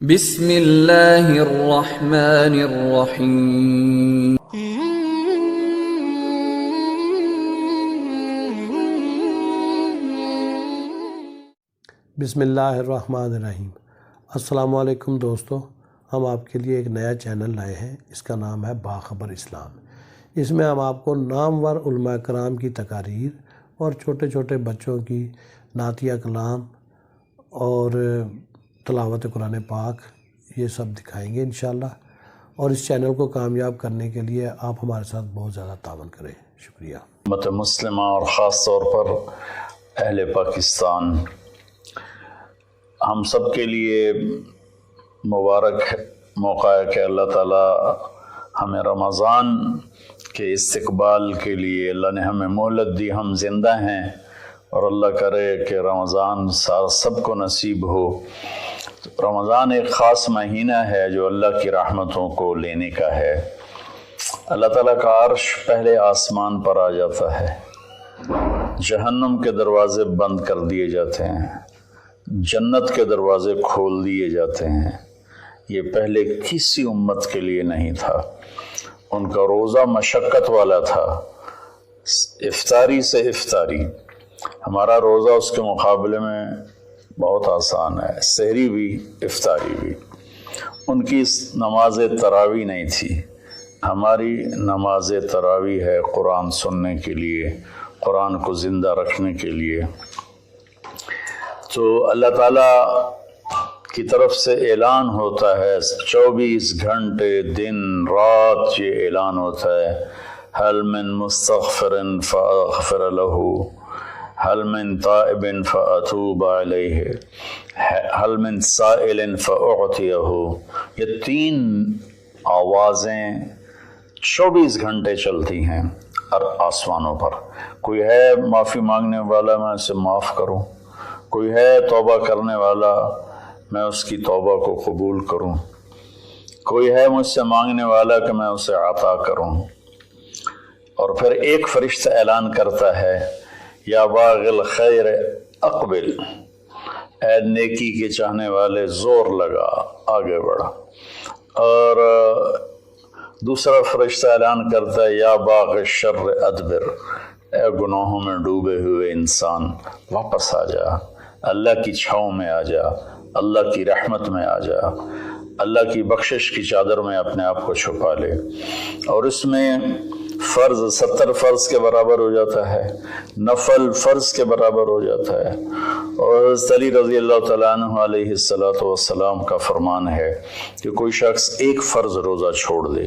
بسم اللہ الرحمن الرحیم۔ بسم اللہ الرحمن الرحیم۔ السلام علیکم دوستو، ہم آپ کے لیے ایک نیا چینل لائے ہیں، اس کا نام ہے باخبر اسلام۔ اس میں ہم آپ کو نامور علماء کرام کی تقاریر اور چھوٹے چھوٹے بچوں کی نعتیہ کلام اور تلاوت قرآن پاک یہ سب دکھائیں گے انشاءاللہ، اور اس چینل کو کامیاب کرنے کے لیے آپ ہمارے ساتھ بہت زیادہ تعاون کریں۔ شکریہ۔ امت مسلمہ اور خاص طور پر اہل پاکستان، ہم سب کے لیے مبارک موقع ہے کہ اللہ تعالیٰ ہمیں رمضان کے استقبال کے لیے اللہ نے ہمیں مہلت دی، ہم زندہ ہیں، اور اللہ کرے کہ رمضان سب کو نصیب ہو۔ رمضان ایک خاص مہینہ ہے جو اللہ کی رحمتوں کو لینے کا ہے۔ اللہ تعالیٰ کا عرش پہلے آسمان پر آ جاتا ہے، جہنم کے دروازے بند کر دیے جاتے ہیں، جنت کے دروازے کھول دیے جاتے ہیں۔ یہ پہلے کسی امت کے لیے نہیں تھا۔ ان کا روزہ مشقت والا تھا، افطاری سے افطاری۔ ہمارا روزہ اس کے مقابلے میں بہت آسان ہے، سحری بھی افطاری بھی۔ ان کی نماز تراویح نہیں تھی، ہماری نماز تراویح ہے قرآن سننے کے لیے، قرآن کو زندہ رکھنے کے لیے۔ تو اللہ تعالیٰ کی طرف سے اعلان ہوتا ہے، 24 گھنٹے دن رات یہ اعلان ہوتا ہے، حل من مستغفر فاغفر له، حل من تائب فاتوب علیہ، حل من سائل فاعطیہ۔ یہ 3 آوازیں 24 گھنٹے چلتی ہیں آسمانوں پر۔ کوئی ہے معافی مانگنے والا، میں اسے معاف کروں، کوئی ہے توبہ کرنے والا، میں اس کی توبہ کو قبول کروں، کوئی ہے مجھ سے مانگنے والا کہ میں اسے عطا کروں۔ اور پھر ایک فرشتہ اعلان کرتا ہے، یا باغ الخیر اقبل، اے نیکی کے چاہنے والے زور لگا، آگے بڑھا۔ اور دوسرا فرشتہ اعلان کرتا ہے، یا باغ الشر ادبر، اے گناہوں میں ڈوبے ہوئے انسان واپس آ جا، اللہ کی چھاؤں میں آ جا، اللہ کی رحمت میں آ جا، اللہ کی بخشش کی چادر میں اپنے آپ کو چھپا لے۔ اور اس میں فرض 70 فرض کے برابر ہو جاتا ہے، نفل فرض کے برابر ہو جاتا ہے۔ اور حضرت علی رضی اللہ تعالیٰ عنہ علیہ السلام کا فرمان ہے کہ کوئی شخص ایک فرض روزہ چھوڑ دے،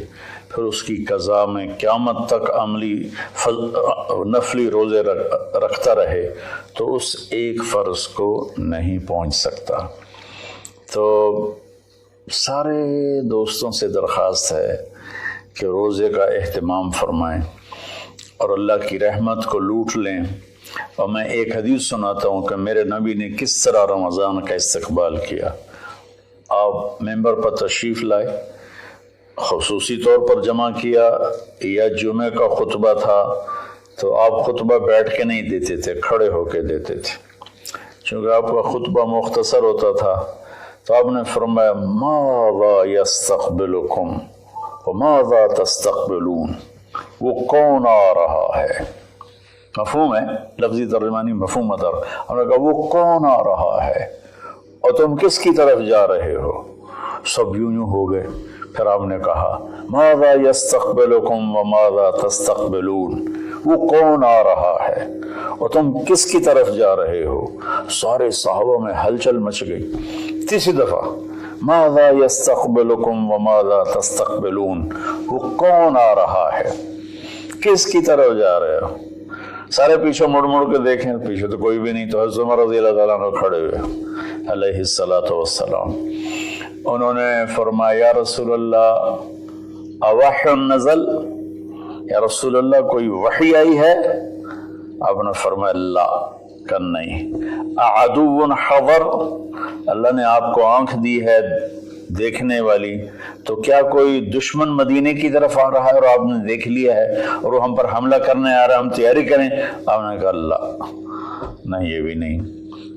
پھر اس کی قضا میں قیامت تک عملی نفلی روزے رکھتا رہے تو اس ایک فرض کو نہیں پہنچ سکتا۔ تو سارے دوستوں سے درخواست ہے کہ روزے کا اہتمام فرمائیں اور اللہ کی رحمت کو لوٹ لیں۔ اور میں ایک حدیث سناتا ہوں کہ میرے نبی نے کس طرح رمضان کا استقبال کیا۔ آپ ممبر پر تشریف لائے، خصوصی طور پر جمع کیا، یا جمعہ کا خطبہ تھا تو آپ خطبہ بیٹھ کے نہیں دیتے تھے، کھڑے ہو کے دیتے تھے، چونکہ آپ کا خطبہ مختصر ہوتا تھا۔ تو آپ نے فرمایا، ماذا یستقبلکم وماذا تستقبلون، وہ کون آ رہا ہے؟ مفہوم ہے، لفظی ترجمانی مفہوم مدر۔ ہم نے کہا وہ کون آ رہا ہے اور تم کس کی طرف جا رہے ہو؟ سب یوں ہو گئے۔ پھر آپ نے کہا، ماذا یستقبلکم وماذا تستقبلون، وہ کون آ رہا ہے اور تم کس کی طرف جا رہے ہو؟ سارے صحابہ میں ہلچل مچ گئی۔ تیسری دفعہ، ماذا یستقبلکم وماذا تستقبلون، وہ کون آ رہا ہے، کس کی طرف جا رہے ہو؟ سارے پیچھے مڑ مڑ کے دیکھیں، پیچھے تو کوئی بھی نہیں۔ تو حضرت عمر رضی اللہ تعالیٰ عنہ کھڑے ہوئے علیہ السلام، انہوں نے فرمایا، یا رسول اللہ اوحی نزل، یا رسول اللہ کوئی وحی آئی ہے؟ آپ نے فرمایا، لا، کہ نہیں۔ اعدو حضر، اللہ نے آپ کو آنکھ دی ہے دیکھنے والی، تو کیا کوئی دشمن مدینے کی طرف آ رہا ہے اور آپ نے دیکھ لیا ہے اور وہ ہم پر حملہ کرنے آ رہا ہے، ہم تیاری کریں؟ آپ نے کہا، اللہ، نہیں، یہ بھی نہیں۔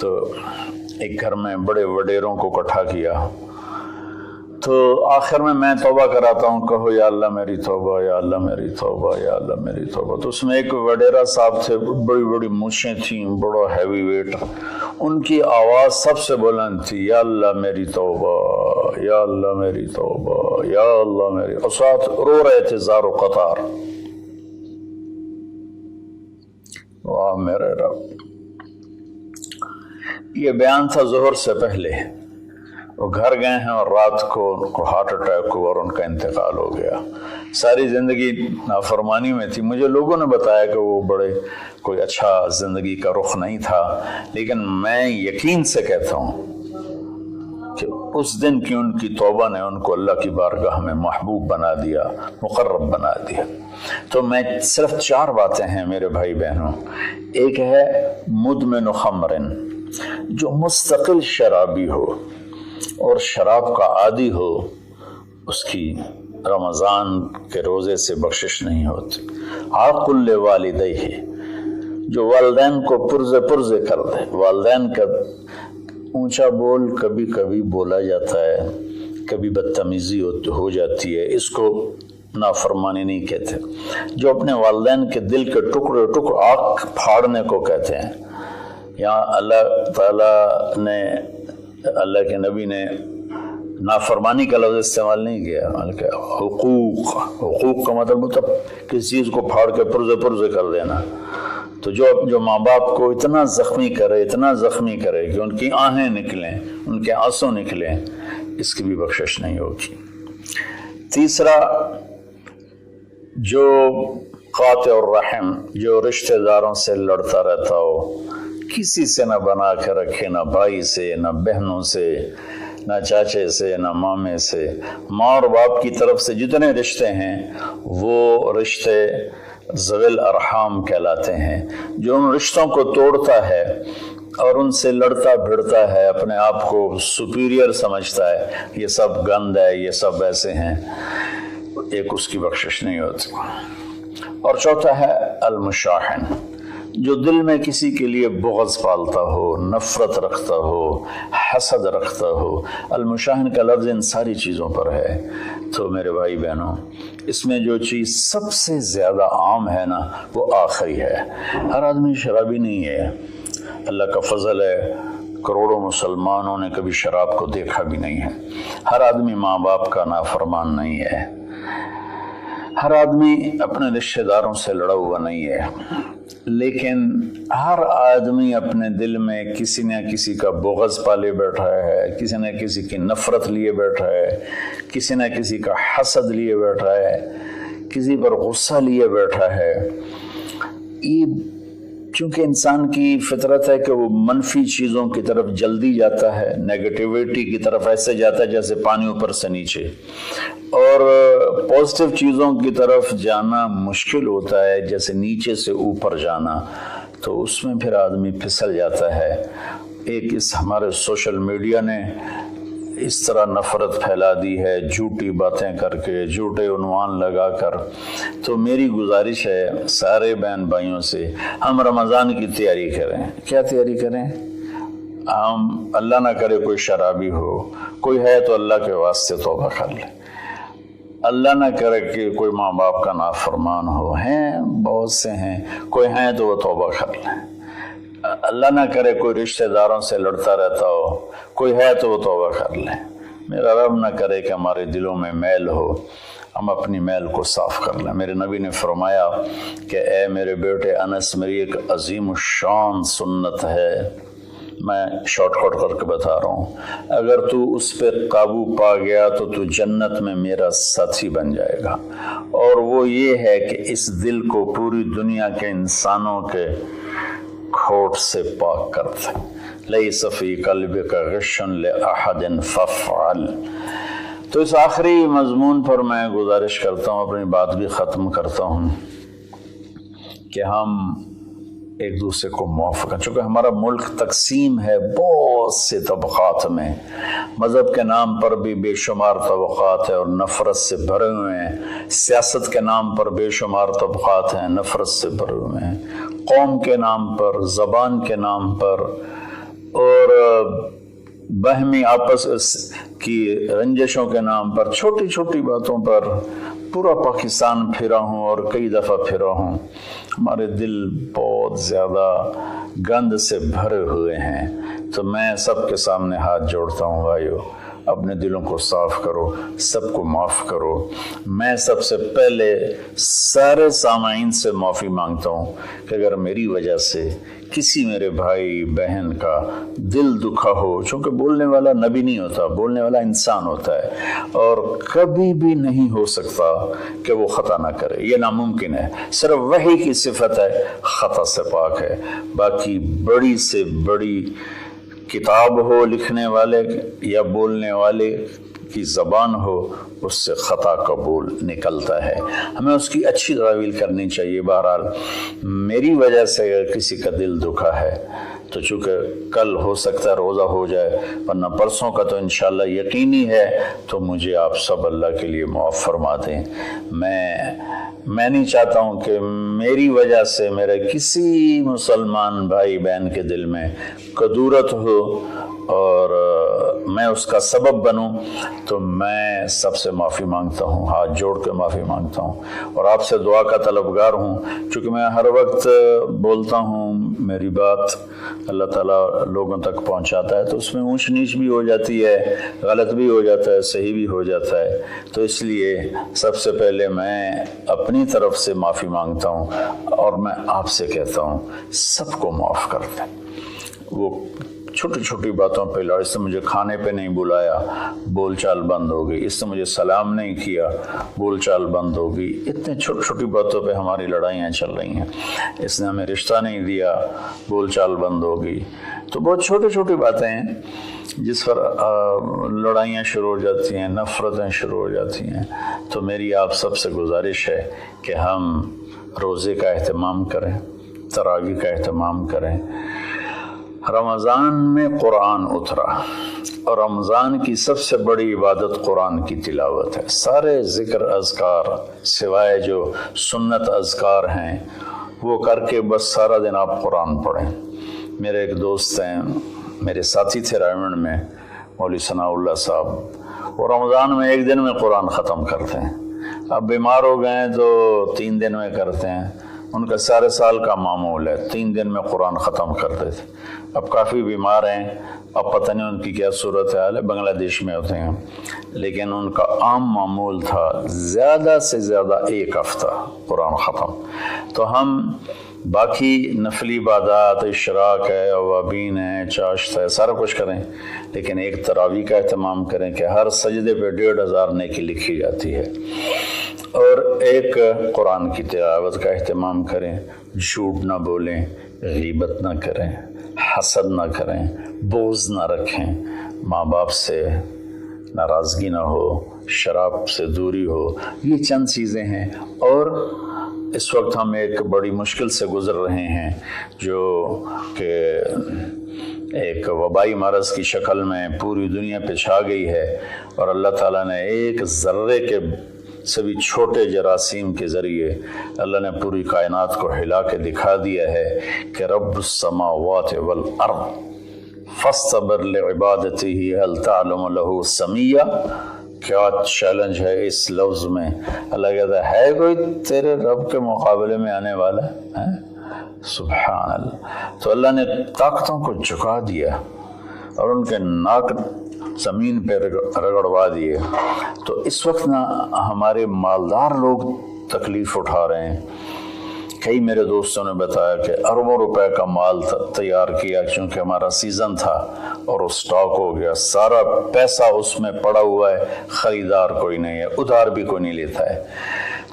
تو ایک گھر میں بڑے وڈیروں کو اکٹھا کیا، تو آخر میں توبہ کراتا ہوں، کہو یا اللہ میری توبہ، یا اللہ میری توبہ، یا اللہ میری توبہ۔ تو اس میں ایک وڈیرا صاحب تھے، بڑی بڑی مونچھیں تھیں، بڑا ہیوی ویٹ، ان کی آواز سب سے بلند تھی، یا اللہ میری توبہ، یا اللہ میری توبہ، یا اللہ میری، اور ساتھ رو رہے تھے زار و قطار۔ واہ میرے رب! یہ بیان تھا ظہر سے پہلے۔ وہ گھر گئے ہیں اور رات کو ان کو ہارٹ اٹیک ہوا اور ان کا انتقال ہو گیا۔ ساری زندگی نافرمانی میں تھی۔ مجھے لوگوں نے بتایا کہ وہ بڑے کوئی اچھا زندگی کا رخ نہیں تھا، لیکن میں یقین سے کہتا ہوں کہ اس دن کی ان کی توبہ نے ان کو اللہ کی بارگاہ میں محبوب بنا دیا، مقرب بنا دیا۔ تو میں صرف 4 باتیں ہیں میرے بھائی بہنوں۔ ایک ہے مدمن خمرن، جو مستقل شرابی ہو اور شراب کا عادی ہو، اس کی رمضان کے روزے سے بخشش نہیں ہوتی۔ عاقل لوالدیہ، جو والدین کو پرزے کر دے۔ والدین کا اونچا بول کبھی کبھی بولا جاتا ہے، کبھی بدتمیزی ہو جاتی ہے، اس کو نافرمانی نہیں کہتے۔ جو اپنے والدین کے دل کے ٹکڑے آنکھ پھاڑنے کو کہتے ہیں۔ یہاں اللہ تعالیٰ نے، اللہ کے نبی نے نافرمانی کا لفظ استعمال نہیں کیا، بلکہ حقوق کا مطلب کسی چیز کو پھاڑ کے پرزے کر دینا۔ تو جو ماں باپ کو اتنا زخمی کرے کہ ان کی آہیں نکلیں، ان کے آنسو نکلیں، اس کی بھی بخشش نہیں ہوگی۔ تیسرا، جو قاطع الرحم، جو رشتہ داروں سے لڑتا رہتا ہو، کسی سے نہ بنا کے رکھے، نہ بھائی سے، نہ بہنوں سے، نہ چاچے سے، نہ مامے سے۔ ماں اور باپ کی طرف سے جتنے رشتے ہیں وہ رشتے ذوی الارحام کہلاتے ہیں۔ جو ان رشتوں کو توڑتا ہے اور ان سے لڑتا بھڑتا ہے، اپنے آپ کو سپیریئر سمجھتا ہے، یہ سب گند ہے، یہ سب ایسے ہیں، ایک اس کی بخشش نہیں ہوتی۔ اور چوتھا ہے المشاحن، جو دل میں کسی کے لیے بغض پالتا ہو، نفرت رکھتا ہو، حسد رکھتا ہو۔ المشاحن کا لفظ ان ساری چیزوں پر ہے۔ تو میرے بھائی بہنوں، اس میں جو چیز سب سے زیادہ عام ہے نا، وہ آخری ہے۔ ہر آدمی شرابی نہیں ہے۔ اللہ کا فضل ہے، کروڑوں مسلمانوں نے کبھی شراب کو دیکھا بھی نہیں ہے۔ ہر آدمی ماں باپ کا نافرمان نہیں ہے۔ ہر آدمی اپنے رشتہ داروں سے لڑا ہوا نہیں ہے، لیکن ہر آدمی اپنے دل میں کسی نہ کسی کا بغض پالے بیٹھا ہے، کسی نہ کسی کی نفرت لیے بیٹھا ہے، کسی نہ کسی کا حسد لیے بیٹھا ہے، کسی پر غصہ لیے بیٹھا ہے۔ یہ چونکہ انسان کی فطرت ہے کہ وہ منفی چیزوں کی طرف جلدی جاتا ہے، نیگیٹیویٹی کی طرف ایسے جاتا ہے جیسے پانی اوپر سے نیچے، اور پازیٹیو چیزوں کی طرف جانا مشکل ہوتا ہے جیسے نیچے سے اوپر جانا۔ تو اس میں پھر آدمی پھسل جاتا ہے۔ ایک اس ہمارے سوشل میڈیا نے اس طرح نفرت پھیلا دی ہے، جھوٹی باتیں کر کے، جھوٹے عنوان لگا کر۔ تو میری گزارش ہے سارے بہن بھائیوں سے، ہم رمضان کی تیاری کریں۔ کیا تیاری کریں؟ ہم اللہ نہ کرے کوئی شرابی ہو، کوئی ہے تو اللہ کے واسطے توبہ کر لے۔ اللہ نہ کرے کہ کوئی ماں باپ کا نافرمان ہو، ہیں بہت سے ہیں، کوئی ہیں تو وہ توبہ کر لیں۔ اللہ نہ کرے کوئی رشتہ داروں سے لڑتا رہتا ہو، کوئی ہے تو وہ توبہ کر لیں۔ میرا رب نہ کرے کہ ہمارے دلوں میں میل ہو، ہم اپنی میل کو صاف کر لیں۔ میرے نبی نے فرمایا کہ اے میرے بیٹے انس، میری ایک عظیم الشان سنت ہے، میں شارٹ کٹ کر کے بتا رہا ہوں، اگر تو اس پہ قابو پا گیا تو جنت میں میرا ساتھی بن جائے گا۔ اور وہ یہ ہے کہ اس دل کو پوری دنیا کے انسانوں کے کھوٹ سے پاک کر دے۔ لیس فی قلبک غش لأحد فافعل۔ تو اس آخری مضمون پر میں گزارش کرتا ہوں، اپنی بات بھی ختم کرتا ہوں، کہ ہم ایک دوسرے کو معاف کریں۔ چونکہ ہمارا ملک تقسیم ہے بہت سے طبقات میں، مذہب کے نام پر بھی بے شمار طبقات ہیں اور نفرت سے بھرے ہوئے ہیں، سیاست کے نام پر بے شمار طبقات ہیں، نفرت سے بھرے ہوئے ہیں، قوم کے نام پر، زبان کے نام پر اور باہمی آپس کی رنجشوں کے نام پر، چھوٹی چھوٹی باتوں پر پورا پاکستان پھرا ہوں اور کئی دفعہ پھرا ہوں. ہمارے دل بہت زیادہ گند سے بھرے ہوئے ہیں. تو میں سب کے سامنے ہاتھ جوڑتا ہوں، بھائیو اپنے دلوں کو صاف کرو، سب کو معاف کرو. میں سب سے پہلے سارے سامعین سے معافی مانگتا ہوں کہ اگر میری وجہ سے کسی میرے بھائی بہن کا دل دکھا ہو، چونکہ بولنے والا نبی نہیں ہوتا، بولنے والا انسان ہوتا ہے اور کبھی بھی نہیں ہو سکتا کہ وہ خطا نہ کرے، یہ ناممکن ہے. صرف وحی کی صفت ہے، خطا سے پاک ہے. باقی بڑی سے بڑی کتاب ہو لکھنے والے یا بولنے والے کی زبان ہو، اس سے خطا قبول نکلتا ہے. ہمیں اس کی اچھی تعویل کرنی چاہیے. بہرحال میری وجہ سے اگر کسی کا دل دکھا ہے تو چونکہ کل ہو سکتا ہے روزہ ہو جائے، ورنہ پرسوں کا تو انشاءاللہ یقینی ہے، تو مجھے آپ سب اللہ کے لیے معاف فرما دیں. میں نہیں چاہتا ہوں کہ میری وجہ سے میرے کسی مسلمان بھائی بہن کے دل میں کدورت ہو اور میں اس کا سبب بنوں. تو میں سب سے معافی مانگتا ہوں، ہاتھ جوڑ کے معافی مانگتا ہوں اور آپ سے دعا کا طلبگار ہوں. چونکہ میں ہر وقت بولتا ہوں، میری بات اللہ تعالیٰ لوگوں تک پہنچاتا ہے، تو اس میں اونچ نیچ بھی ہو جاتی ہے، غلط بھی ہو جاتا ہے، صحیح بھی ہو جاتا ہے. تو اس لیے سب سے پہلے میں اپنی طرف سے معافی مانگتا ہوں اور میں آپ سے کہتا ہوں سب کو معاف کر دیں. وہ چھوٹی چھوٹی باتوں پہ لڑ، اس نے مجھے کھانے پہ نہیں بلایا، بول چال بند ہو گئی. اس نے مجھے سلام نہیں کیا، بول چال بند ہو گئی. اتنے چھوٹی چھوٹی باتوں پہ ہماری لڑائیاں چل رہی ہیں. اس نے ہمیں رشتہ نہیں دیا، بول چال بند ہو گئی. تو بہت چھوٹی چھوٹی باتیں ہیں جس پر لڑائیاں شروع ہو جاتی ہیں، نفرتیں شروع ہو جاتی ہیں. تو میری آپ سب سے گزارش ہے کہ ہم روزے کا اہتمام کریں، تراویح کا اہتمام کریں. رمضان میں قرآن اترا اور رمضان کی سب سے بڑی عبادت قرآن کی تلاوت ہے. سارے ذکر اذکار سوائے جو سنت اذکار ہیں وہ کر کے بس سارا دن آپ قرآن پڑھیں. میرے ایک دوست ہیں، میرے ساتھی تھے رائمنڈ میں، مولوی ثناء اللہ صاحب، وہ رمضان میں ایک دن میں قرآن ختم کرتے ہیں. اب بیمار ہو گئے ہیں تو 3 دن میں کرتے ہیں. ان کا سارے سال کا معمول ہے 3 دن میں قرآن ختم کرتے تھے. اب کافی بیمار ہیں، اب پتہ نہیں ان کی کیا صورت حال ہے، بنگلہ دیش میں ہوتے ہیں، لیکن ان کا عام معمول تھا زیادہ سے زیادہ 1 ہفتہ قرآن ختم. تو ہم باقی نفلی عبادات، اشراق ہے، اوابین ہے، چاشت ہے، سارا کچھ کریں، لیکن ایک تراویح کا اہتمام کریں کہ ہر سجدے پہ 1500 نیکی لکھی جاتی ہے. اور ایک قرآن کی تلاوت کا اہتمام کریں. جھوٹ نہ بولیں، غیبت نہ کریں، حسد نہ کریں، بغض نہ رکھیں، ماں باپ سے ناراضگی نہ ہو، شراب سے دوری ہو. یہ چند چیزیں ہیں. اور اس وقت ہم ایک بڑی مشکل سے گزر رہے ہیں جو کہ ایک وبائی مرض کی شکل میں پوری دنیا پہ چھا گئی ہے، اور اللہ تعالیٰ نے ایک ذرے کے سبھی چھوٹے جراثیم کے ذریعے اللہ نے پوری کائنات کو ہلا کے دکھا دیا ہے کہ رب السماوات والارض فاصطبر لعبادتہ هل تعلم له سمیہ. کیا چیلنج ہے اس لفظ میں. اللہ کہتا ہے کوئی تیرے رب کے مقابلے میں آنے والا ہے؟ سبحان اللہ. تو اللہ نے طاقتوں کو جھکا دیا اور ان کے ناک زمین پہ رگڑوا دیے. تو اس وقت نا ہمارے مالدار لوگ تکلیف اٹھا رہے ہیں. کئی میرے دوستوں نے بتایا کہ اربوں روپے کا مال تیار کیا چونکہ ہمارا سیزن تھا اور وہ سٹاک ہو گیا، سارا پیسہ اس میں پڑا ہوا ہے، خریدار کوئی نہیں ہے، ادھار بھی کوئی نہیں لیتا ہے.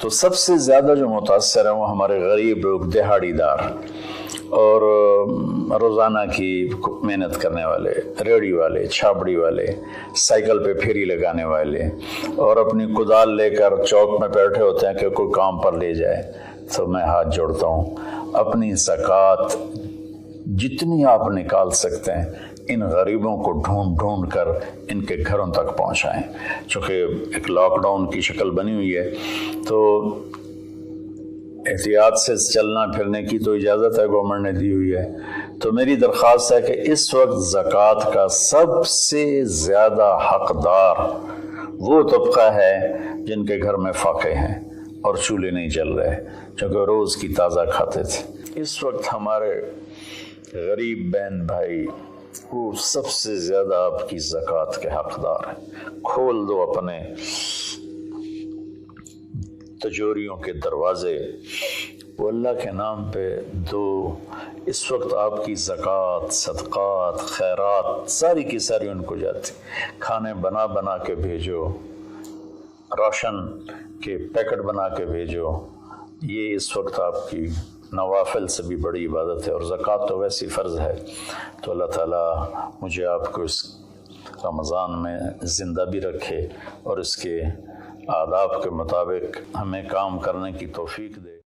تو سب سے زیادہ جو متاثر ہیں وہ ہمارے غریب لوگ، دہاڑی دار اور روزانہ کی محنت کرنے والے، ریڑھی والے، چھاپڑی والے، سائیکل پہ پھیری لگانے والے، اور اپنی کدال لے کر چوک میں بیٹھے ہوتے ہیں کہ کوئی کام پر لے جائے. تو میں ہاتھ جوڑتا ہوں، اپنی زکوٰۃ جتنی آپ نکال سکتے ہیں ان غریبوں کو ڈھونڈ ڈھونڈ کر ان کے گھروں تک پہنچائیں. چونکہ ایک لاک ڈاؤن کی شکل بنی ہوئی ہے تو احتیاط سے چلنا پھرنے کی تو اجازت ہے، گورنمنٹ نے دی ہوئی ہے۔ تو میری درخواست ہے کہ اس وقت زکوٰۃ کا سب سے زیادہ حقدار وہ طبقہ ہے جن کے گھر میں فاقے ہیں اور چولہے نہیں چل رہے، چونکہ روز کی تازہ کھاتے تھے۔ اس وقت ہمارے غریب بہن بھائی وہ سب سے زیادہ آپ کی زکوٰۃ کے حقدار ہیں۔ کھول دو اپنے تجوریوں کے دروازے، وہ اللہ کے نام پہ دو۔ اس وقت آپ کی زکوٰۃ، صدقات، خیرات ساری کی ساری ان کو جاتی۔ کھانے بنا بنا کے بھیجو، راشن کے پیکٹ بنا کے بھیجو، یہ اس وقت آپ کی نوافل سے بھی بڑی عبادت ہے، اور زکوٰۃ تو ویسی فرض ہے۔ تو اللہ تعالیٰ مجھے آپ کو اس رمضان میں زندہ بھی رکھے اور اس کے آداب کے مطابق ہمیں کام کرنے کی توفیق دے۔